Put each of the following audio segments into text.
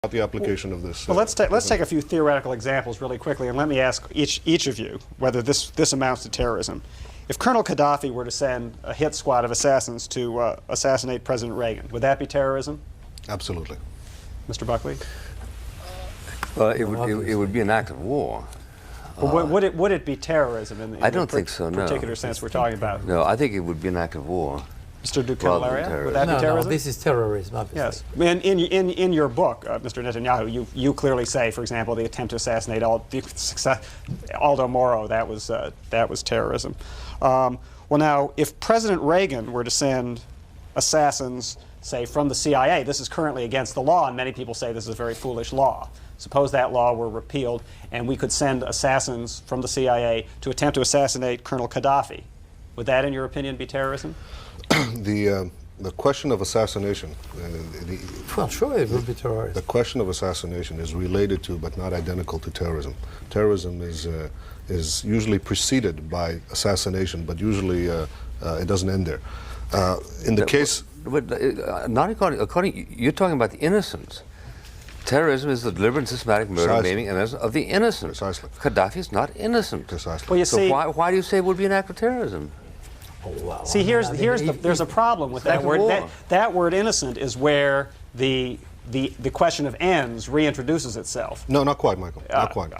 about the application of this. Well, let's take a few theoretical examples really quickly, and let me ask each of you whether this amounts to terrorism. If Colonel Gaddafi were to send a hit squad of assassins to assassinate President Reagan, would that be terrorism? Absolutely. Mr. Buckley? Well, it would be an act of war. Well, would it be terrorism in the I don't think so, no. particular sense we're talking about? No, I think it would be an act of war. Mr. Ducalaria, would that be terrorism? No, this is terrorism, obviously. Yes. In your book, Mr. Netanyahu, you clearly say, for example, the attempt to assassinate Aldo Moro, that was terrorism. Well, now, if President Reagan were to send assassins, say, from the CIA, this is currently against the law, and many people say this is a very foolish law. Suppose that law were repealed, and we could send assassins from the CIA to attempt to assassinate Colonel Gaddafi. Would that, in your opinion, be terrorism? The question of assassination. Well, sure, it would be terrorism. The question of assassination is related to, but not identical to, terrorism. Terrorism is usually preceded by assassination, but usually it doesn't end there. In the case, not according. You're talking about the innocents. Terrorism is the deliberate and systematic murder, maiming, and innocence of the innocent. Precisely. Gaddafi is not innocent. Precisely. Well, you so see, why do you say it would be an act of terrorism? Oh, wow. See, there's a problem with that word. That word "innocent" is where the question of ends reintroduces itself. No, not quite, Michael. Not quite.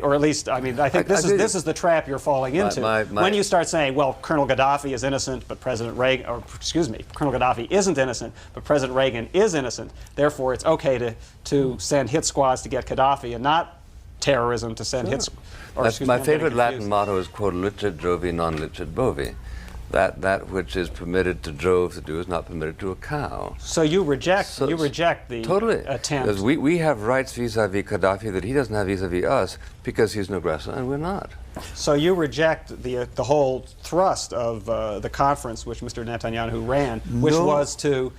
Or at least, I mean, I think this is the trap you're falling into. When you start saying, well, Colonel Gaddafi is innocent, but President Reagan, or excuse me, Colonel Gaddafi isn't innocent, but President Reagan is innocent. Therefore, it's okay to send hit squads to get Gaddafi, and not terrorism to send hits. My favorite Latin motto is "Quod licet Jovi, non licet bovi." That which is permitted to Jove to do is not permitted to a cow. So you reject the totally attempt. Because we have rights vis-a-vis Gaddafi that he doesn't have vis-a-vis us because he's an aggressor and we're not. So you reject the whole thrust of the conference which Mr. Netanyahu ran, which was to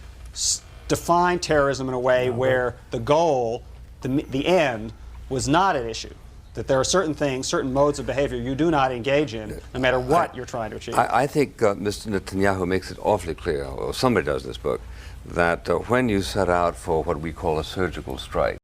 define terrorism in a way where the goal, the end, was not at issue. That there are certain things, certain modes of behavior you do not engage in, no matter what you're trying to achieve. I think Mr. Netanyahu makes it awfully clear, or somebody does in this book, that when you set out for what we call a surgical strike,